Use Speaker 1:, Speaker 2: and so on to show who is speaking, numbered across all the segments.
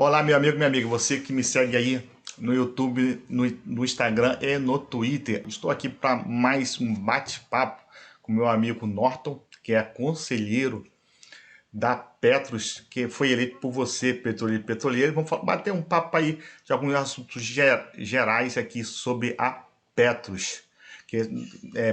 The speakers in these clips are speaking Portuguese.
Speaker 1: Olá, meu amigo, minha amiga, você que me segue aí no YouTube, no Instagram e no Twitter. Estou aqui para mais um bate-papo com meu amigo Norton, que é conselheiro da Petros, que foi eleito por você, petroleiro e petroleiro. Vamos bater um papo aí de alguns assuntos gerais aqui sobre a Petros.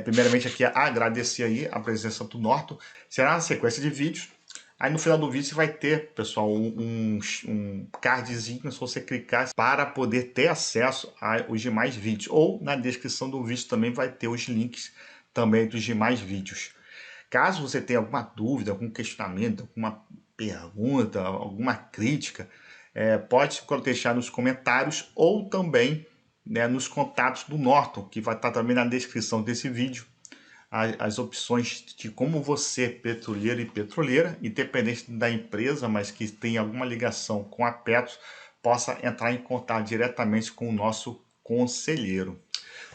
Speaker 1: Primeiramente aqui agradecer aí a presença do Norton. Será uma sequência de vídeos. Aí no final do vídeo você vai ter, pessoal, um cardzinho, se você clicar, para poder ter acesso aos demais vídeos. Ou na descrição do vídeo também vai ter os links também dos demais vídeos. Caso você tenha alguma dúvida, algum questionamento, alguma pergunta, alguma crítica, pode deixar nos comentários ou também, né, nos contatos do Norton, que vai estar também na descrição desse vídeo, as opções de como você, petroleiro e petroleira, independente da empresa, mas que tenha alguma ligação com a Petros, possa entrar em contato diretamente com o nosso conselheiro.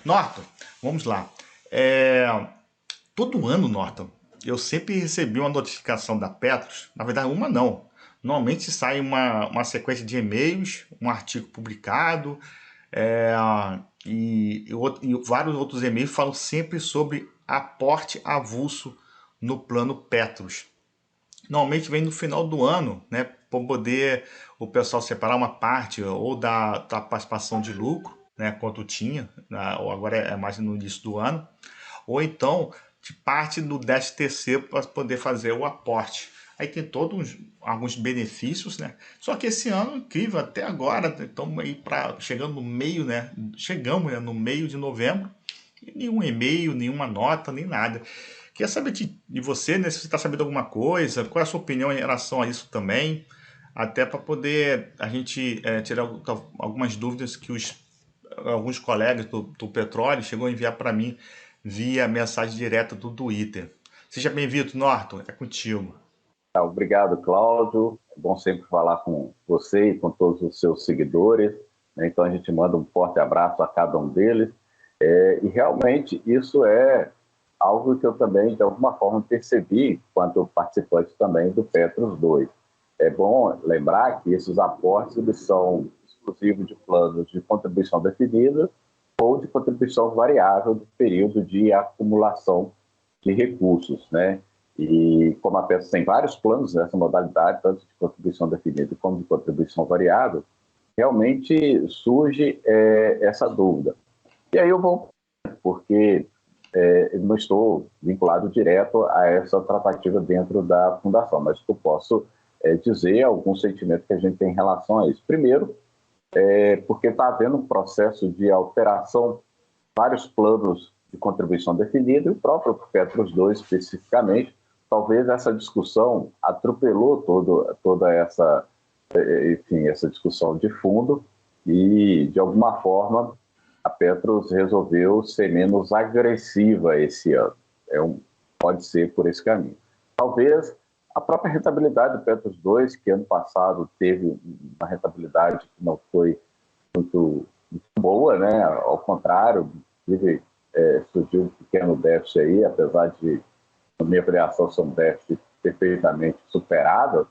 Speaker 1: Norton, vamos lá. Todo ano, Norton, eu sempre recebi uma notificação da Petros, na verdade uma não. Normalmente sai uma sequência de e-mails, um artigo publicado, é, e vários outros e-mails falam sempre sobre aporte avulso no plano Petros. Normalmente vem no final do ano, né, para poder o pessoal separar uma parte ou da participação de lucro, né, quanto tinha, né, ou agora é mais no início do ano, ou então de parte do 13º para poder fazer o aporte. Aí tem todos alguns benefícios, né? Só que esse ano, incrível, até agora, estamos aí chegando no meio, né? Chegamos, né, no meio de novembro, e nenhum e-mail, nenhuma nota, nem nada. Queria saber de você, né, se você está sabendo alguma coisa, qual é a sua opinião em relação a isso também, até para poder a gente tirar algumas dúvidas que alguns colegas do Petróleo chegou a enviar para mim via mensagem direta do Twitter. Seja bem-vindo, Norton, é contigo.
Speaker 2: Obrigado, Cláudio. É bom sempre falar com você e com todos os seus seguidores, né? Então a gente manda um forte abraço a cada um deles. E realmente isso é algo que eu também, de alguma forma, percebi enquanto participante também do Petros 2. É bom lembrar que esses aportes eles são exclusivos de planos de contribuição definida ou de contribuição variável do período de acumulação de recursos, né? E como a Petros tem vários planos nessa modalidade, tanto de contribuição definida como de contribuição variável, realmente surge essa dúvida. E aí eu vou, porque eu não estou vinculado direto a essa tratativa dentro da fundação, mas eu posso dizer algum sentimento que a gente tem em relação a isso. Primeiro, porque está havendo um processo de alteração, vários planos de contribuição definida, e o próprio Petros 2 especificamente. Talvez essa discussão atropelou toda essa, enfim, essa discussão de fundo e, de alguma forma, a Petros resolveu ser menos agressiva esse ano. Pode ser por esse caminho. Talvez a própria rentabilidade do Petros 2, que ano passado teve uma rentabilidade que não foi muito boa, né? Ao contrário, surgiu um pequeno déficit aí, apesar de, na minha avaliação, ser um déficit perfeitamente superado,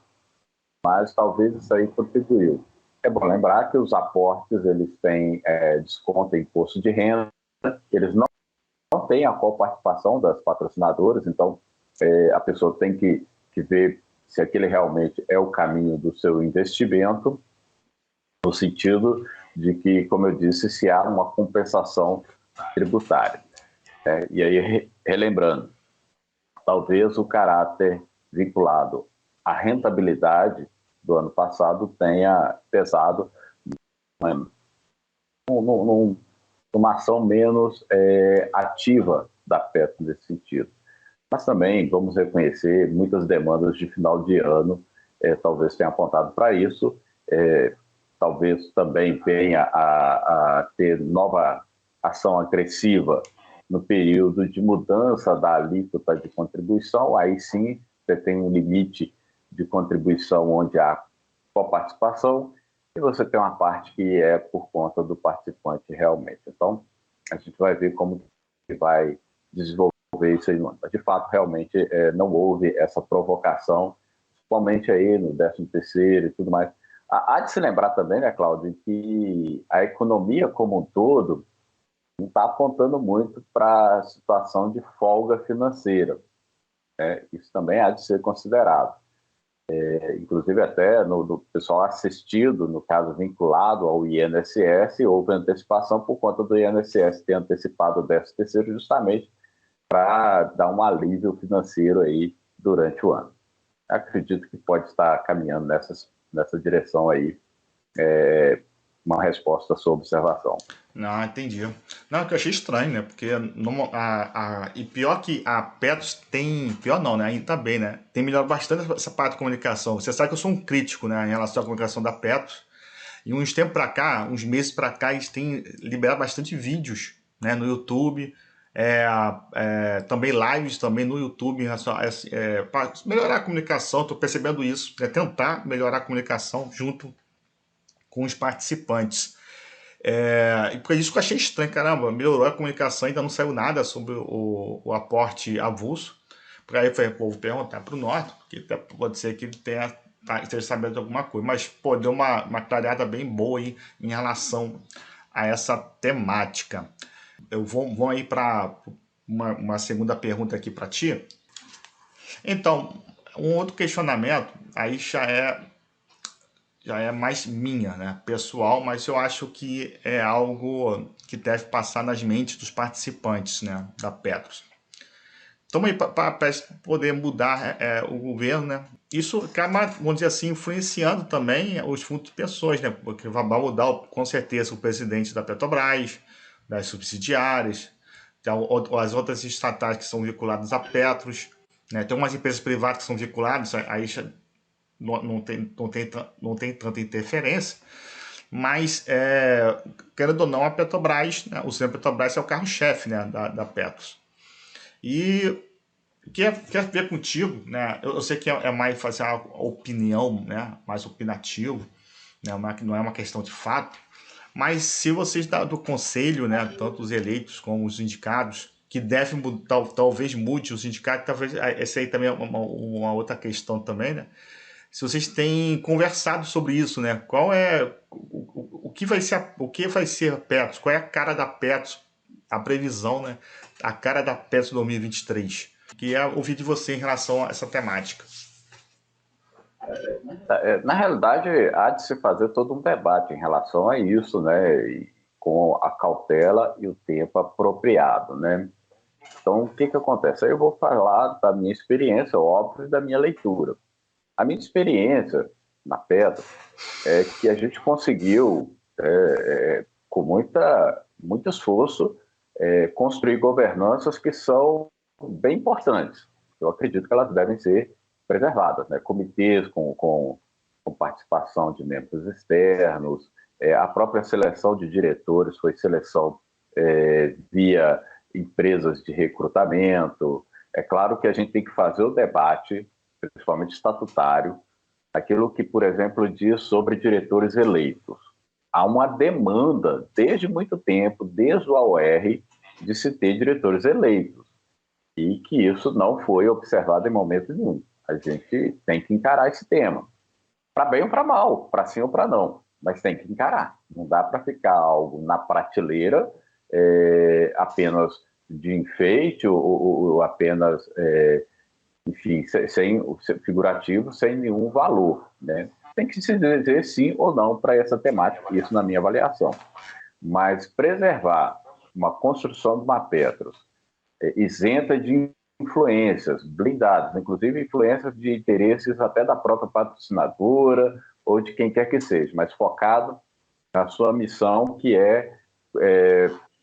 Speaker 2: mas talvez isso aí contribuiu. É bom lembrar que os aportes eles têm desconto em imposto de renda, eles não têm a coparticipação das patrocinadoras, então a pessoa tem que ver se aquele realmente é o caminho do seu investimento, no sentido de que, como eu disse, se há uma compensação tributária. E aí, relembrando, talvez o caráter vinculado à rentabilidade do ano passado tenha pesado numa ação menos ativa da Petros nesse sentido. Mas também, vamos reconhecer, muitas demandas de final de ano talvez tenham apontado para isso, talvez também venha a ter nova ação agressiva no período de mudança da alíquota de contribuição. Aí sim, você tem um limite de contribuição onde há coparticipação e você tem uma parte que é por conta do participante realmente. Então, a gente vai ver como que vai desenvolver isso aí. Mas, de fato, realmente não houve essa provocação, principalmente aí no 13º e tudo mais. Há de se lembrar também, né, Cláudio, que a economia como um todo não está apontando muito para a situação de folga financeira, né? Isso também há de ser considerado. Inclusive até no pessoal assistido, no caso vinculado ao INSS, houve antecipação por conta do INSS ter antecipado o 13º justamente para dar um alívio financeiro aí durante o ano. Acredito que pode estar caminhando nessa direção aí, uma resposta à sua observação.
Speaker 1: Não, entendi. Não, que eu achei estranho, né? Porque e pior que a Petros tem. Pior não, né? Ainda tá bem, né? Tem melhorado bastante essa parte de comunicação. Você sabe que eu sou um crítico, né? Em relação à comunicação da Petros. E uns tempos pra cá, uns meses pra cá, eles têm liberado bastante vídeos, né? No YouTube. Também lives também no YouTube para melhorar a comunicação. Tô percebendo isso. Tentar melhorar a comunicação junto com os participantes. E por isso que eu achei estranho, caramba, melhorou a comunicação, ainda não saiu nada sobre o aporte avulso. Por aí eu falei, pô, vou perguntar para o Norton, porque pode ser que ele esteja sabendo de alguma coisa. Mas, pô, deu uma clareada bem boa aí em relação a essa temática. Vou aí para uma segunda pergunta aqui para ti. Então, um outro questionamento, aí já é mais minha, né, pessoal, mas eu acho que é algo que deve passar nas mentes dos participantes, né, da Petros. Então, aí, para poder mudar o governo, né, isso acaba, vamos dizer assim, influenciando também os fundos de pensões, né, porque vai mudar com certeza o presidente da Petrobras, das subsidiárias, as outras estatais que são vinculadas à Petros, né, tem umas empresas privadas que são vinculadas, aí não tem tanta interferência, mas, querendo ou não, a Petrobras, né, o senhor Petrobras é o carro-chefe, né, da Petros. E quer ver contigo, né, eu sei que é mais fazer a opinião, né, mais opinativo, né, não é uma questão de fato, mas se vocês do conselho, né, tanto os eleitos como os indicados, que devem talvez mude os sindicatos, talvez essa aí também é uma outra questão também, né? Se vocês têm conversado sobre isso, né? Qual é o que vai ser a Petros? Qual é a cara da Petros? A previsão, né? A cara da Petros 2023. Queria ouvir de você em relação a essa temática.
Speaker 2: Na realidade, há de se fazer todo um debate em relação a isso, né? E com a cautela e o tempo apropriado, né? Então, o que acontece? Aí eu vou falar da minha experiência, óbvio, e da minha leitura. A minha experiência na Petro é que a gente conseguiu, com muito esforço, construir governanças que são bem importantes. Eu acredito que elas devem ser preservadas, né? Comitês com participação de membros externos, a própria seleção de diretores foi seleção via empresas de recrutamento. É claro que a gente tem que fazer o debate, principalmente estatutário, aquilo que, por exemplo, diz sobre diretores eleitos. Há uma demanda, desde muito tempo, desde o AOR, de se ter diretores eleitos, e que isso não foi observado em momento nenhum. A gente tem que encarar esse tema, para bem ou para mal, para sim ou para não, mas tem que encarar. Não dá para ficar algo na prateleira, apenas de enfeite ou apenas enfim, sem figurativo, sem nenhum valor, né? Tem que se dizer sim ou não para essa temática, isso na minha avaliação. Mas preservar uma construção de uma Petros isenta de influências, blindadas, inclusive influências de interesses até da própria patrocinadora ou de quem quer que seja, mas focado na sua missão, que é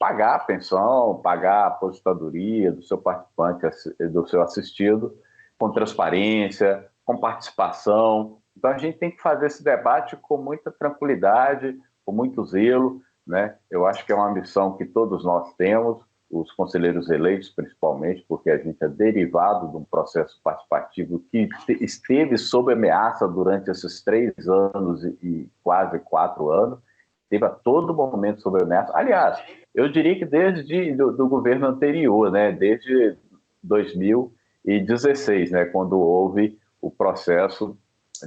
Speaker 2: pagar a pensão, pagar a aposentadoria do seu participante, do seu assistido, com transparência, com participação. Então a gente tem que fazer esse debate com muita tranquilidade, com muito zelo, né? Eu acho que é uma missão que todos nós temos, os conselheiros eleitos principalmente, porque a gente é derivado de um processo participativo que esteve sob ameaça durante esses 3 anos e quase 4 anos, esteve a todo momento sob ameaça. Aliás, eu diria que desde do governo anterior, né? Desde 2016, né? Quando houve o processo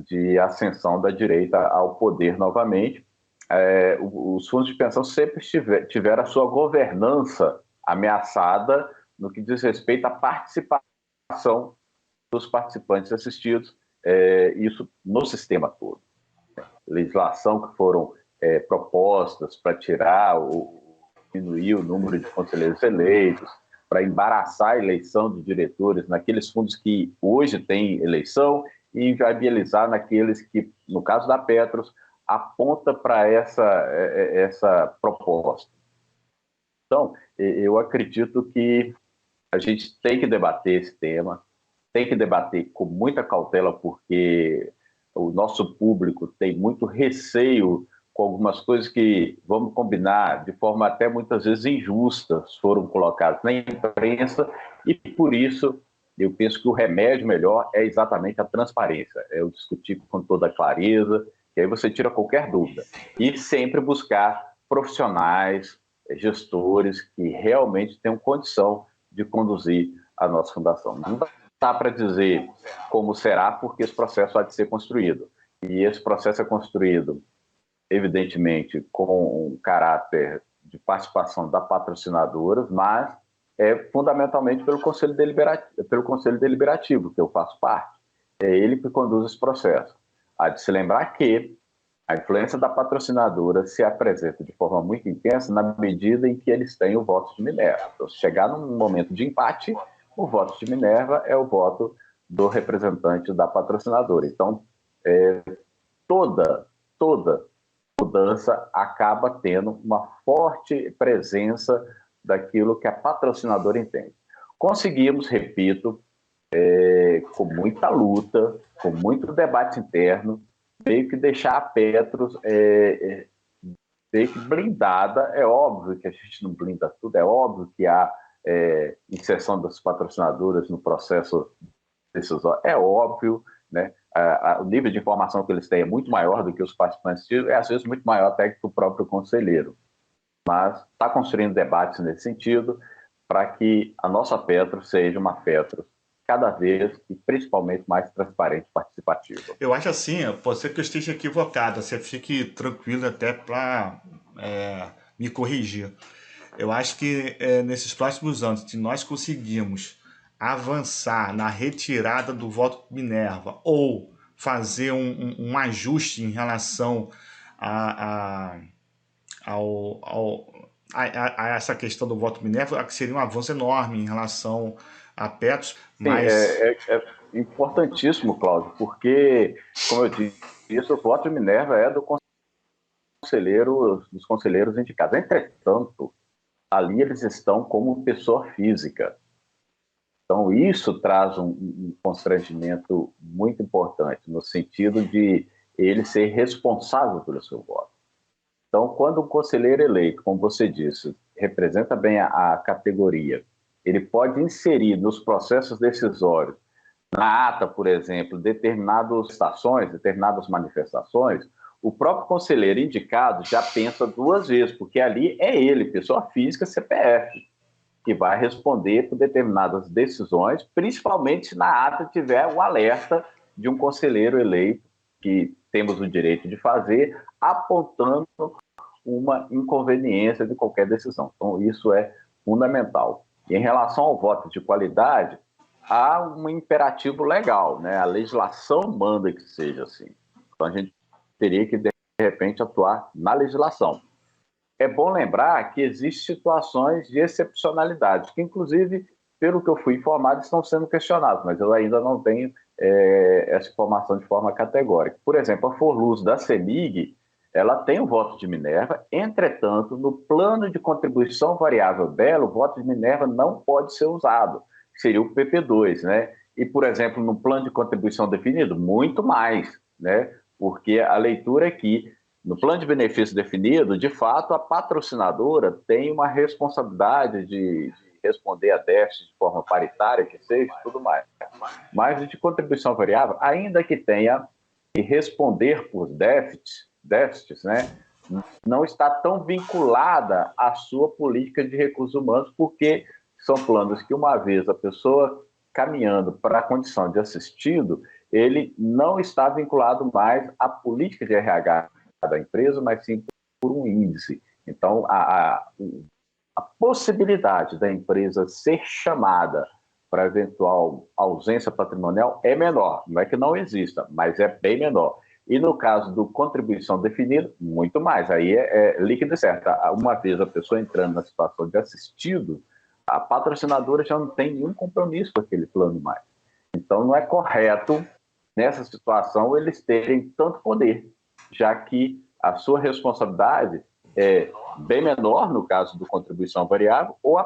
Speaker 2: de ascensão da direita ao poder novamente. Os fundos de pensão sempre tiveram a sua governança ameaçada no que diz respeito à participação dos participantes assistidos, isso no sistema todo. Legislação que foram propostas para diminuir o número de conselheiros eleitos, para embaraçar a eleição de diretores naqueles fundos que hoje têm eleição e inviabilizar naqueles que, no caso da Petros, aponta para essa proposta. Então, eu acredito que a gente tem que debater esse tema, tem que debater com muita cautela, porque o nosso público tem muito receio com algumas coisas que, vamos combinar, de forma até muitas vezes injustas, foram colocadas na imprensa, e por isso eu penso que o remédio melhor é exatamente a transparência, é eu discutir com toda clareza, que aí você tira qualquer dúvida, e sempre buscar profissionais, gestores que realmente tenham condição de conduzir a nossa fundação. Não dá para dizer como será, porque esse processo há de ser construído. E esse processo é construído, evidentemente, com um caráter de participação da patrocinadora, mas fundamentalmente pelo Conselho Deliberativo, que eu faço parte. É ele que conduz esse processo. Há de se lembrar que a influência da patrocinadora se apresenta de forma muito intensa na medida em que eles têm o voto de Minerva. Então, se chegar num momento de empate, o voto de Minerva é o voto do representante da patrocinadora. Então, toda mudança acaba tendo uma forte presença daquilo que a patrocinadora entende. Conseguimos, repito, com muita luta, com muito debate interno, meio que deixar a Petros meio que blindada. É óbvio que a gente não blinda tudo, é óbvio que há inserção das patrocinadoras no processo decisório, é óbvio, né? O nível de informação que eles têm é muito maior do que os participantes, às vezes muito maior até que o próprio conselheiro. Mas está construindo debates nesse sentido para que a nossa Petros seja uma Petros cada vez e principalmente mais transparente e participativa.
Speaker 1: Eu acho assim, pode ser que eu esteja equivocado, você fique tranquilo até para me corrigir. Eu acho que nesses próximos anos, se nós conseguirmos avançar na retirada do voto Minerva ou fazer um ajuste em relação a essa questão do voto Minerva, que seria um avanço enorme em relação a Petros, mas...
Speaker 2: Sim, é importantíssimo, Cláudio, porque, como eu disse, o voto de Minerva é dos conselheiros indicados. Entretanto, ali eles estão como pessoa física. Então, isso traz um constrangimento muito importante, no sentido de ele ser responsável pelo seu voto. Então, quando um conselheiro eleito, como você disse, representa bem a categoria, ele pode inserir nos processos decisórios, na ata, por exemplo, determinadas estações, determinadas manifestações, o próprio conselheiro indicado já pensa duas vezes, porque ali é ele, pessoa física, CPF, que vai responder por determinadas decisões, principalmente se na ata tiver um alerta de um conselheiro eleito, que temos o direito de fazer, apontando uma inconveniência de qualquer decisão. Então, isso é fundamental. E em relação ao voto de qualidade, há um imperativo legal, né? A legislação manda que seja assim. Então, a gente teria que, de repente, atuar na legislação. É bom lembrar que existem situações de excepcionalidade, que, inclusive, pelo que eu fui informado, estão sendo questionadas, mas eu ainda não tenho essa informação de forma categórica. Por exemplo, a Forluz da CEMIG, ela tem o voto de Minerva, entretanto, no plano de contribuição variável dela, o voto de Minerva não pode ser usado, que seria o PP2, né? E, por exemplo, no plano de contribuição definido, muito mais, né? Porque a leitura é que, no plano de benefício definido, de fato, a patrocinadora tem uma responsabilidade de responder a déficit de forma paritária, que seja, tudo mais. Mas de contribuição variável, ainda que tenha que responder por déficits, né, não está tão vinculada à sua política de recursos humanos, porque são planos que, uma vez a pessoa caminhando para a condição de assistido, ele não está vinculado mais à política de RH da empresa, mas sim por um índice. Então, a possibilidade da empresa ser chamada para eventual ausência patrimonial é menor. Não é que não exista, mas é bem menor. E no caso do contribuição definida, muito mais. Aí é líquido e certo. Uma vez a pessoa entrando na situação de assistido, a patrocinadora já não tem nenhum compromisso com aquele plano mais. Então, não é correto, nessa situação, eles terem tanto poder, já que a sua responsabilidade é bem menor, no caso do contribuição variável, ou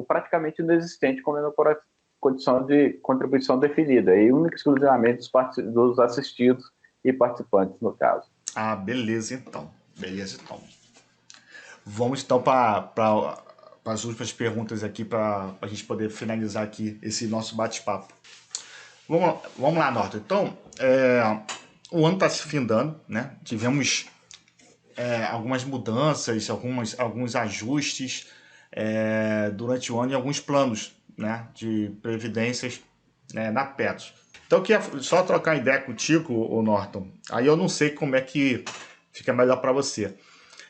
Speaker 2: praticamente inexistente, como é na condição de contribuição definida, e única e exclusivamente dos assistidos e participantes, no caso.
Speaker 1: Ah, beleza então. Beleza então. Vamos então para as últimas perguntas aqui, para a gente poder finalizar aqui esse nosso bate-papo. Vamos lá, Norton. Então, o ano está se findando, né? Tivemos algumas mudanças, alguns ajustes durante o ano e alguns planos, né, de previdências na Petros. Então, eu queria só trocar ideia contigo, Norton. Aí eu não sei como é que fica melhor para você.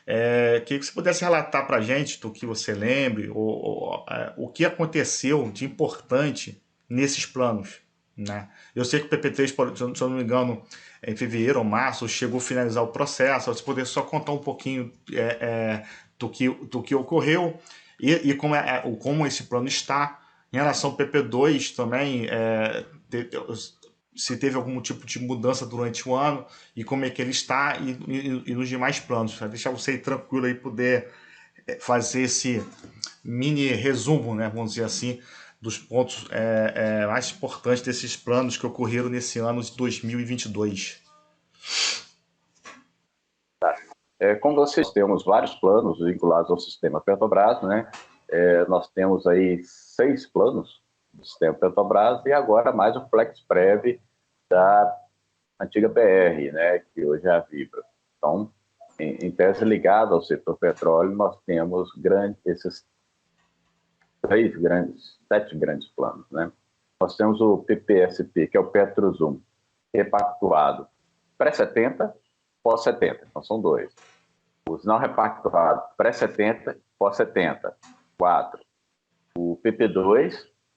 Speaker 1: Queria que você pudesse relatar para a gente, do que você lembre, o que aconteceu de importante nesses planos, né? Eu sei que o PP3, se eu não me engano, em fevereiro ou março, chegou a finalizar o processo. Você poderia só contar um pouquinho do que ocorreu e como esse plano está. Em relação ao PP2 também, se teve algum tipo de mudança durante o ano e como é que ele está e nos demais planos, para deixar você tranquilo aí, poder fazer esse mini resumo, né, vamos dizer assim, dos pontos mais importantes desses planos que ocorreram nesse ano de 2022.
Speaker 2: Como vocês temos vários planos vinculados ao sistema Petrobras, né? Nós temos aí 6 planos do sistema Petrobras e agora mais o FlexPrev da antiga BR, né? Que hoje é a Vibra. Então, em tese ligada ao setor petróleo, nós temos esses 7 grandes planos, né? Nós temos o PPSP, que é o Petrosum, repactuado pré-70, pós-70, então são 2. Os não repactuados pré-70, pós-70, 4. O PP2,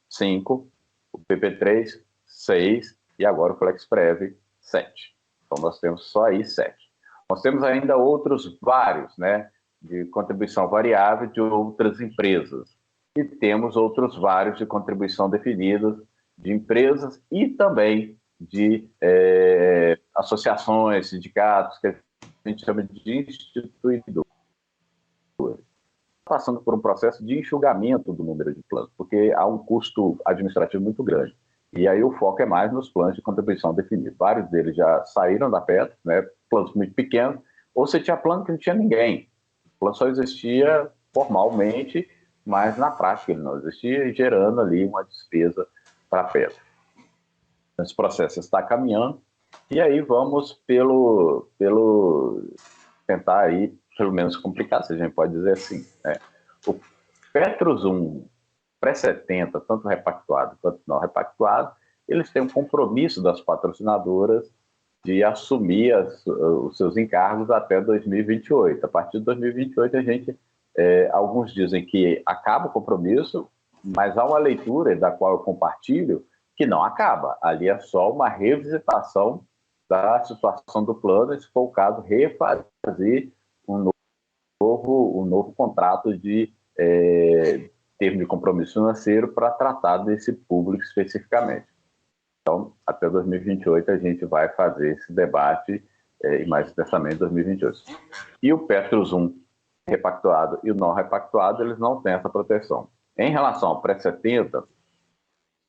Speaker 2: 5. O PP3, 6. E agora o FlexPrev, 7. Então nós temos só aí 7. Nós temos ainda outros vários, né, de contribuição variável de outras empresas. E temos outros vários de contribuição definidos de empresas e também de associações, sindicatos, que a gente chama de instituidores. Passando por um processo de enxugamento do número de planos, porque há um custo administrativo muito grande. E aí o foco é mais nos planos de contribuição definidos. Vários deles já saíram da Petro, né, planos muito pequenos, ou você tinha plano que não tinha ninguém. O plano só existia formalmente, mas na prática ele não existia, gerando ali uma despesa para a Petro. Esse processo está caminhando, e aí vamos pelo tentar aí, pelo menos complicar, se a gente pode dizer assim, né? O Petrosum pré-70, tanto repactuado quanto não repactuado, eles têm um compromisso das patrocinadoras de assumir os seus encargos até 2028. A partir de 2028, a gente, alguns dizem que acaba o compromisso, mas há uma leitura da qual eu compartilho que não acaba. Ali é só uma revisitação da situação do plano, e se for o caso, refazer um novo contrato de termo de compromisso financeiro para tratar desse público especificamente. Então, até 2028 a gente vai fazer esse debate e mais intensamente em 2028. E o Petrosum repactuado e o não repactuado, eles não têm essa proteção. Em relação ao pré-70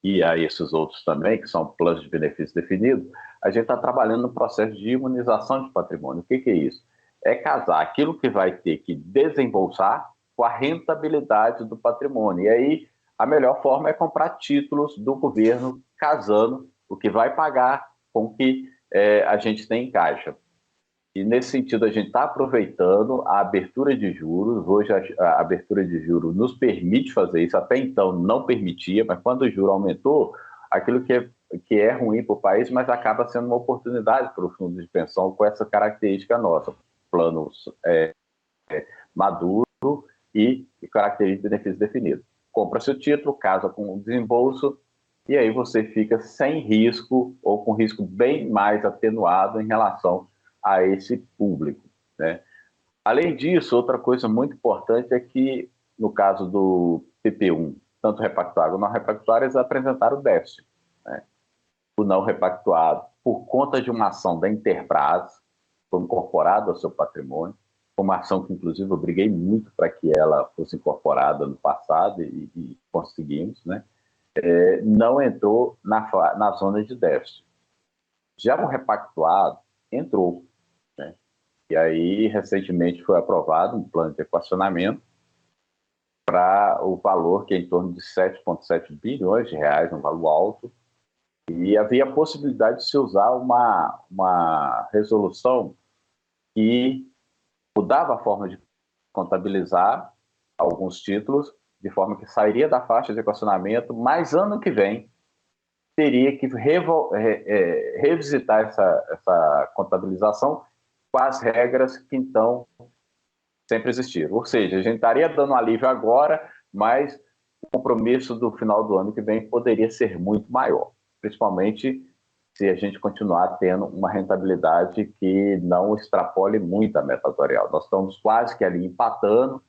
Speaker 2: e a esses outros também, que são planos de benefícios definidos, a gente está trabalhando no processo de imunização de patrimônio. O que é isso? É casar aquilo que vai ter que desembolsar com a rentabilidade do patrimônio. E aí, a melhor forma é comprar títulos do governo, casando o que vai pagar com o que a gente tem em caixa. E, nesse sentido, a gente está aproveitando a abertura de juros. Hoje, a abertura de juros nos permite fazer isso. Até então, não permitia, mas quando o juro aumentou, aquilo que que é ruim para o país, mas acaba sendo uma oportunidade para o fundo de pensão com essa característica nossa, planos maduro e característica de benefício definido. Compra-se o título, casa com o desembolso, e aí você fica sem risco, ou com risco bem mais atenuado em relação a esse público, né? Além disso, outra coisa muito importante é que, no caso do PP1, tanto repactuado como não repactuado, eles apresentaram déficit, né? O não repactuado, por conta de uma ação da Interbras, foi incorporado ao seu patrimônio, uma ação que, inclusive, eu briguei muito para que ela fosse incorporada no passado e conseguimos, né? Não entrou na zona de déficit. Já o repactuado entrou, né? E aí, recentemente, foi aprovado um plano de equacionamento para o valor que é em torno de 7,7 bilhões de reais, um valor alto, e havia a possibilidade de se usar uma resolução que mudava a forma de contabilizar alguns títulos, de forma que sairia da faixa de equacionamento, mas ano que vem teria que revisitar essa contabilização com as regras que então sempre existiram. Ou seja, a gente estaria dando um alívio agora, mas o compromisso do final do ano que vem poderia ser muito maior, principalmente se a gente continuar tendo uma rentabilidade que não extrapole muito a meta atuarial. Nós estamos quase que ali empatando,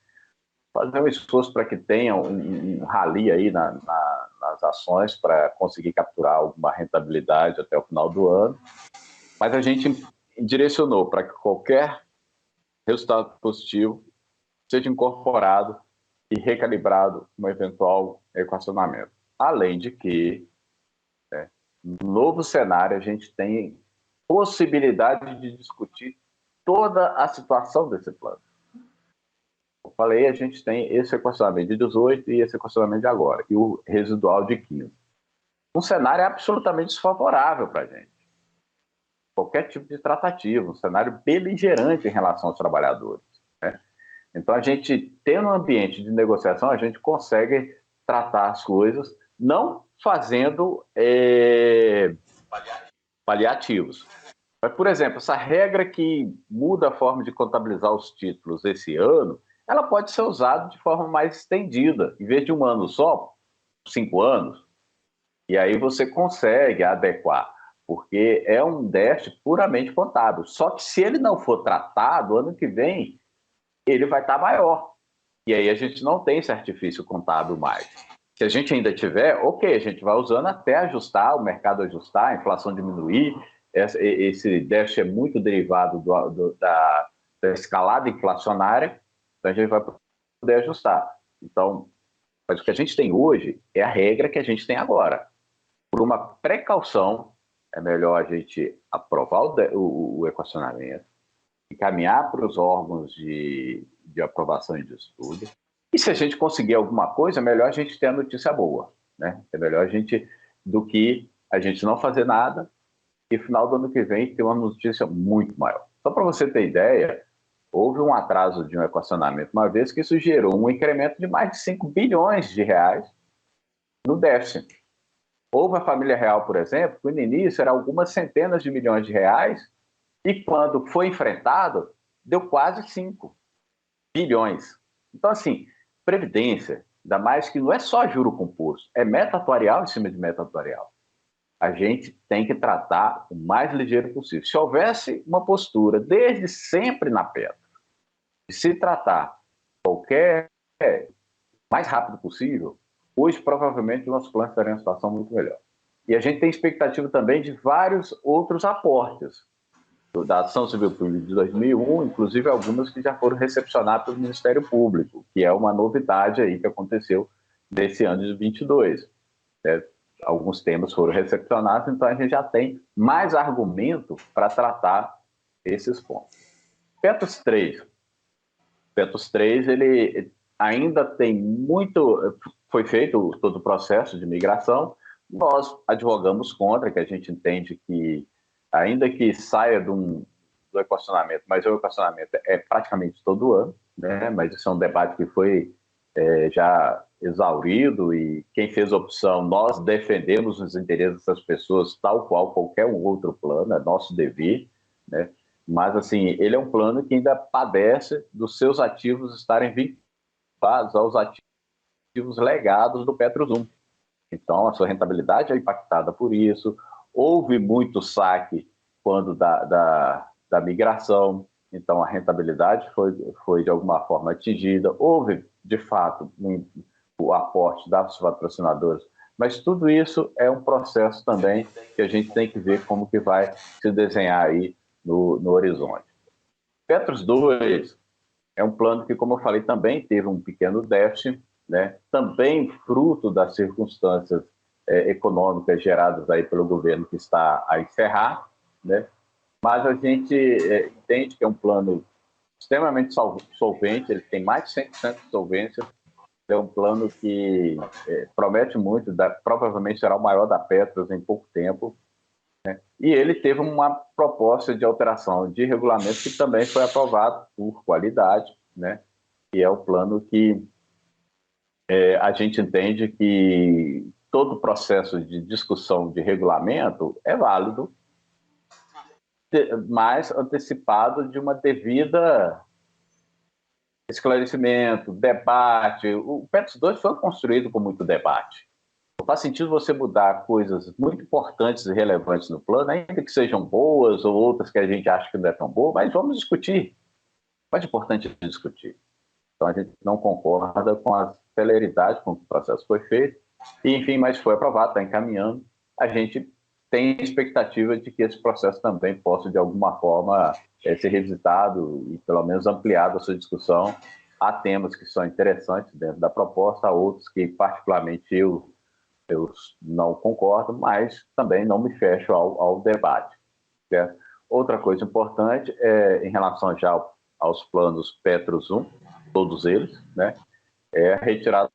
Speaker 2: fazer um esforço para que tenha um rally aí nas ações para conseguir capturar alguma rentabilidade até o final do ano, mas a gente direcionou para que qualquer resultado positivo seja incorporado e recalibrado no eventual equacionamento. Além de que, no novo cenário, a gente tem possibilidade de discutir toda a situação desse plano. Eu falei, a gente tem esse equacionamento de 18 e esse equacionamento de agora, e o residual de 15. Um cenário absolutamente desfavorável para a gente. Qualquer tipo de tratativa, um cenário beligerante em relação aos trabalhadores, né? Então, a gente, tendo um ambiente de negociação, a gente consegue tratar as coisas, não fazendo paliativos. Mas, por exemplo, essa regra que muda a forma de contabilizar os títulos esse ano, ela pode ser usada de forma mais estendida. Em vez de um ano só, 5 anos, e aí você consegue adequar, porque é um déficit puramente contábil. Só que se ele não for tratado, ano que vem, ele vai estar maior. E aí a gente não tem esse artifício contábil mais. Se a gente ainda tiver, ok, a gente vai usando até ajustar, o mercado ajustar, a inflação diminuir. Esse déficit é muito derivado da escalada inflacionária, então a gente vai poder ajustar. Então, mas o que a gente tem hoje é a regra que a gente tem agora. Por uma precaução, é melhor a gente aprovar o equacionamento, encaminhar para os órgãos de aprovação e de estudo. E se a gente conseguir alguma coisa, é melhor a gente ter a notícia boa, né? É melhor a gente, do que a gente não fazer nada e no final do ano que vem ter uma notícia muito maior. Só para você ter ideia, houve um atraso de um equacionamento uma vez que isso gerou um incremento de mais de 5 bilhões de reais no déficit. Houve a família real, por exemplo, que no início era algumas centenas de milhões de reais e quando foi enfrentado, deu quase 5 bilhões. Então, assim, previdência, ainda mais que não é só juro composto, é meta atuarial em cima de meta atuarial. A gente tem que tratar o mais ligeiro possível. Se houvesse uma postura, desde sempre na pedra, de se tratar qualquer mais rápido possível, hoje provavelmente o nosso plano estaria em uma situação muito melhor. E a gente tem expectativa também de vários outros aportes da Ação Civil Pública de 2001, inclusive algumas que já foram recepcionadas pelo Ministério Público, que é uma novidade aí que aconteceu nesse ano de 22. Alguns temas foram recepcionados, então a gente já tem mais argumento para tratar esses pontos. Petos 3. Petos 3, ele ainda tem muito... Foi feito todo o processo de migração, nós advogamos contra, que a gente entende que, ainda que saia do equacionamento, mas o equacionamento é praticamente todo ano, né? Mas isso é um debate que foi já exaurido e quem fez a opção, nós defendemos os interesses dessas pessoas tal qual qualquer um outro plano, é nosso dever, né? Mas, assim, ele é um plano que ainda padece dos seus ativos estarem vinculados aos ativos legados do PetroZum. Então, a sua rentabilidade é impactada por isso. Houve muito saque quando da migração, então a rentabilidade foi de alguma forma atingida. Houve, de fato, o aporte dos patrocinadores, mas tudo isso é um processo também que a gente tem que ver como que vai se desenhar aí no horizonte. Petros 2 é um plano que, como eu falei, também teve um pequeno déficit, né? Também fruto das circunstâncias econômicas geradas aí pelo governo que está a encerrar, né? Mas a gente entende que é um plano extremamente solvente, ele tem mais de 100% de solvência, é um plano que promete muito, provavelmente será o maior da Petros em pouco tempo, né? E ele teve uma proposta de alteração de regulamento que também foi aprovado por qualidade, né? E é o plano que a gente entende que todo o processo de discussão de regulamento é válido, mas antecipado de uma devida esclarecimento, debate. O PETS 2 foi construído com muito debate. Não faz sentido você mudar coisas muito importantes e relevantes no plano, ainda que sejam boas ou outras que a gente acha que não é tão boa, mas vamos discutir. Mais importante é discutir. Então a gente não concorda com a celeridade com que o processo foi feito, e, enfim, mas foi aprovado, está encaminhando. A gente tem expectativa de que esse processo também possa, de alguma forma, ser revisitado e, pelo menos, ampliado a sua discussão. Há temas que são interessantes dentro da proposta, há outros que, particularmente, eu não concordo, mas também não me fecho ao debate. Certo? Outra coisa importante é, em relação já aos planos PetroZum, todos eles, né, é a retirada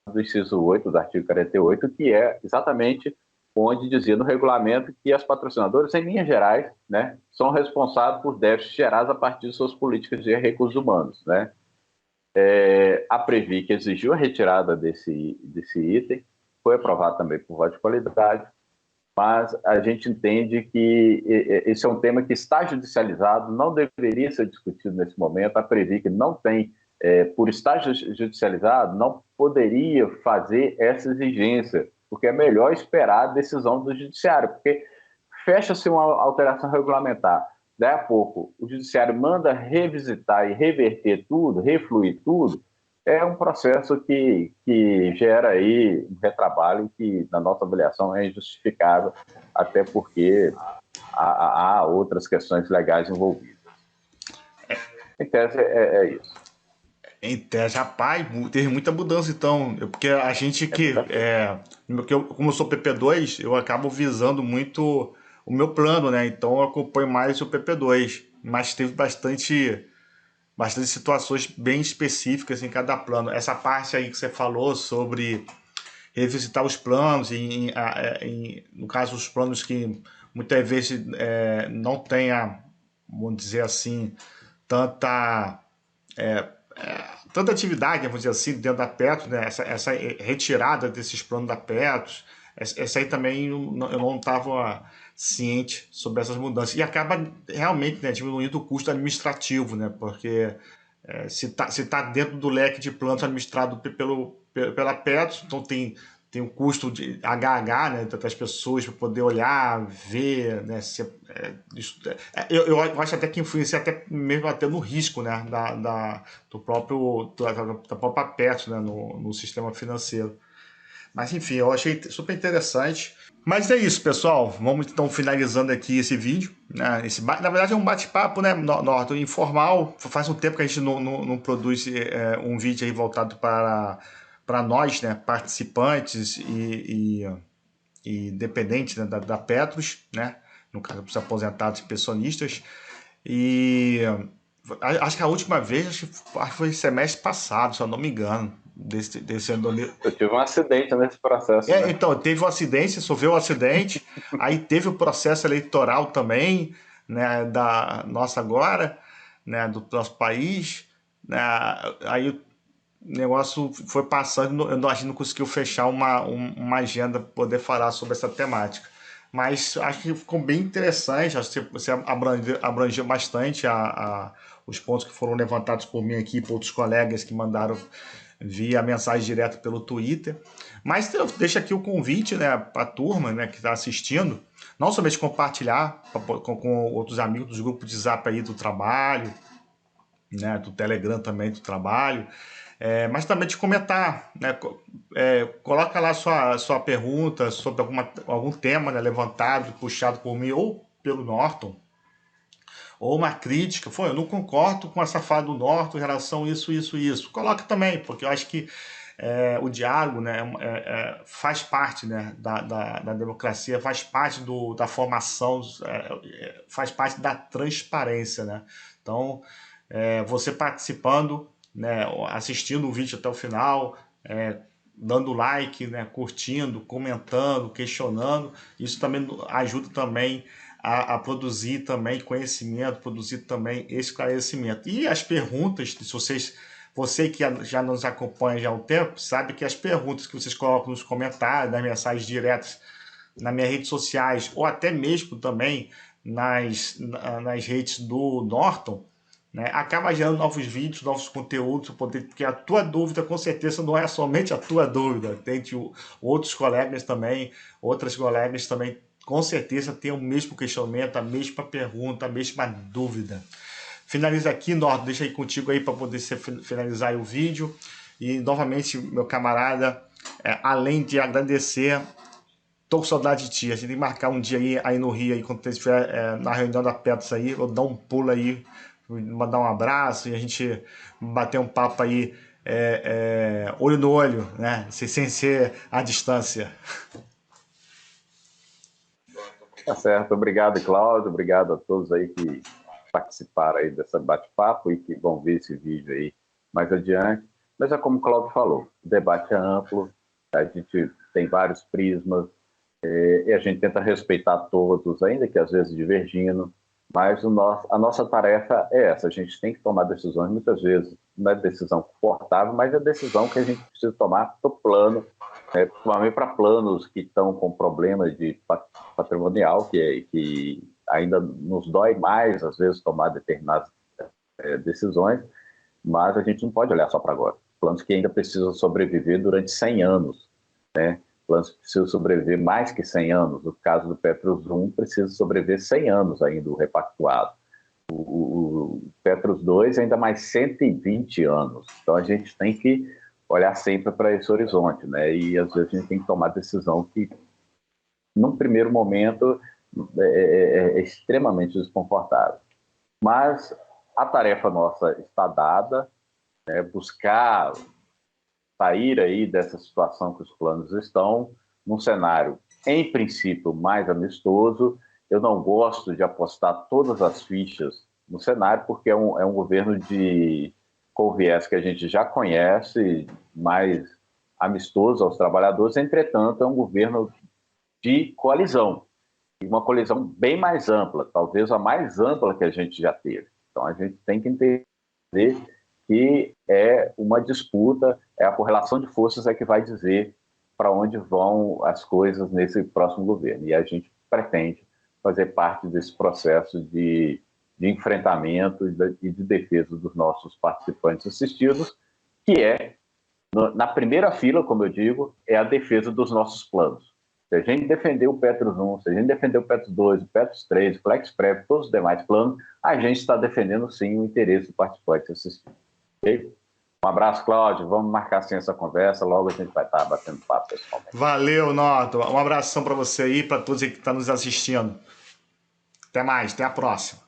Speaker 2: do inciso 8 do artigo 48, que é exatamente onde dizia no regulamento que as patrocinadoras, em linhas gerais, né, são responsáveis por déficits gerados a partir de suas políticas de recursos humanos, né. A Previ, que exigiu a retirada desse item, foi aprovado também por voto de qualidade, mas a gente entende que esse é um tema que está judicializado, não deveria ser discutido nesse momento. A Previ, que não tem, por estar judicializado, não poderia fazer essa exigência, porque é melhor esperar a decisão do judiciário, porque fecha-se uma alteração regulamentar, daí a pouco o judiciário manda revisitar e reverter tudo, refluir tudo, é um processo que gera aí um retrabalho que, na nossa avaliação, é injustificável, até porque há outras questões legais envolvidas. Em tese, é isso.
Speaker 1: Em tese, rapaz, teve muita mudança então, porque a gente como eu sou PP2, eu acabo visando muito o meu plano, né? Então eu acompanho mais o PP2, mas teve bastante situações bem específicas em cada plano. Essa parte aí que você falou sobre revisitar os planos, no caso, os planos que muitas vezes não tenha, vamos dizer assim, tanta, tanta atividade, vamos dizer assim, dentro da Petros, né? Essa retirada desses planos da Petros, essa aí também eu não estava ciente sobre essas mudanças. E acaba realmente, né, diminuindo o custo administrativo, né? Porque se tá dentro do leque de planos administrado pela Petros, então tem um custo de HH, né, das pessoas para poder olhar, ver, né, eu acho até que influencia até mesmo até no risco, né, da própria Petros, né, no sistema financeiro. Mas enfim, eu achei super interessante. Mas é isso, pessoal. Vamos então finalizando aqui esse vídeo, né? Na verdade é um bate-papo, né, Norton, informal. Faz um tempo que a gente não produz um vídeo aí voltado para nós, né, participantes e dependentes, né, da Petros, né? No caso, dos aposentados e pensionistas. E acho que a última vez acho que foi semestre passado, se eu não me engano. Desse ano.
Speaker 2: Eu tive um acidente nesse processo, né?
Speaker 1: Então, teve um acidente, sofreu um acidente, aí teve o processo eleitoral também, né, da nossa agora, né, do nosso país, né, aí o negócio foi passando, a gente não conseguiu fechar uma agenda para poder falar sobre essa temática. Mas acho que ficou bem interessante, acho que você abrangeu bastante os pontos que foram levantados por mim aqui, por outros colegas que mandaram via mensagem direta pelo Twitter. Mas eu deixo aqui o convite, né, para a turma, né, que está assistindo, não somente compartilhar com outros amigos dos grupos de Zap aí do trabalho, né, do Telegram também do trabalho, mas também de comentar, né, coloca lá sua pergunta sobre algum tema, né, levantado, puxado por mim ou pelo Norton, ou uma crítica, eu não concordo com essa fala do Norton em relação a isso, isso, isso. Coloca também, porque eu acho que o diálogo, né, faz parte, né, da democracia, faz parte da formação, faz parte da transparência, né? Então, você participando, né, assistindo o vídeo até o final, dando like, né, curtindo, comentando, questionando, isso também ajuda também a produzir também conhecimento, produzir também esclarecimento. E as perguntas, se você que já nos acompanha já há um tempo, sabe que as perguntas que vocês colocam nos comentários, nas mensagens diretas, nas minhas redes sociais, ou até mesmo também nas redes do Norton, né, acaba gerando novos vídeos, novos conteúdos, porque a tua dúvida com certeza não é somente a tua dúvida, tem outros colegas também, outras colegas também com certeza têm o mesmo questionamento, a mesma pergunta, a mesma dúvida. Finaliza aqui, Norton, deixa aí contigo aí para poder finalizar aí o vídeo. E novamente, meu camarada, além de agradecer, tô com saudade de ti. A gente tem que marcar um dia aí no Rio, aí, quando você estiver na reunião da Petros aí, eu dar um pulo aí, mandar um abraço e a gente bater um papo aí, olho no olho, né? Sem ser à distância.
Speaker 2: Tá certo, obrigado, Cláudio, obrigado a todos aí que participaram aí dessa bate-papo e que vão ver esse vídeo aí mais adiante. Mas é como o Cláudio falou, o debate é amplo, a gente tem vários prismas, e a gente tenta respeitar todos, ainda que às vezes divergindo, mas a nossa tarefa é essa, a gente tem que tomar decisões muitas vezes, não é decisão confortável, mas é decisão que a gente precisa tomar para o plano, principalmente para planos que estão com problemas de patrimonial, que ainda nos dói mais, às vezes, tomar determinadas decisões, mas a gente não pode olhar só para agora. Planos que ainda precisam sobreviver durante 100 anos, né? Planos que precisam sobreviver mais que 100 anos. No caso do Petros 1, precisa sobreviver 100 anos ainda o repactuado. O Petros 2, ainda mais 120 anos. Então, a gente tem que olhar sempre para esse horizonte, né? E, às vezes, a gente tem que tomar decisão que, num primeiro momento, é extremamente desconfortável. Mas a tarefa nossa está dada, né? Buscar sair aí dessa situação que os planos estão, num cenário, em princípio, mais amistoso. Eu não gosto de apostar todas as fichas no cenário, porque é um governo com viés que a gente já conhece, mais amistoso aos trabalhadores, entretanto, é um governo de coalizão, e uma coalizão bem mais ampla, talvez a mais ampla que a gente já teve. Então, a gente tem que entender que é uma disputa, a correlação de forças é que vai dizer para onde vão as coisas nesse próximo governo. E a gente pretende fazer parte desse processo de enfrentamento e de defesa dos nossos participantes assistidos, que na primeira fila, como eu digo, é a defesa dos nossos planos. Se a gente defender o Petros 1, se a gente defender o Petros 2, o Petros 3, o FlexPrep, todos os demais planos, a gente está defendendo sim o interesse do participante assistido. Okay? Um abraço, Cláudio. Vamos marcar assim essa conversa. Logo a gente vai estar batendo papo pessoalmente.
Speaker 1: Valeu, Norton. Um abração para você aí, para todos aí que estão nos assistindo. Até mais, até a próxima.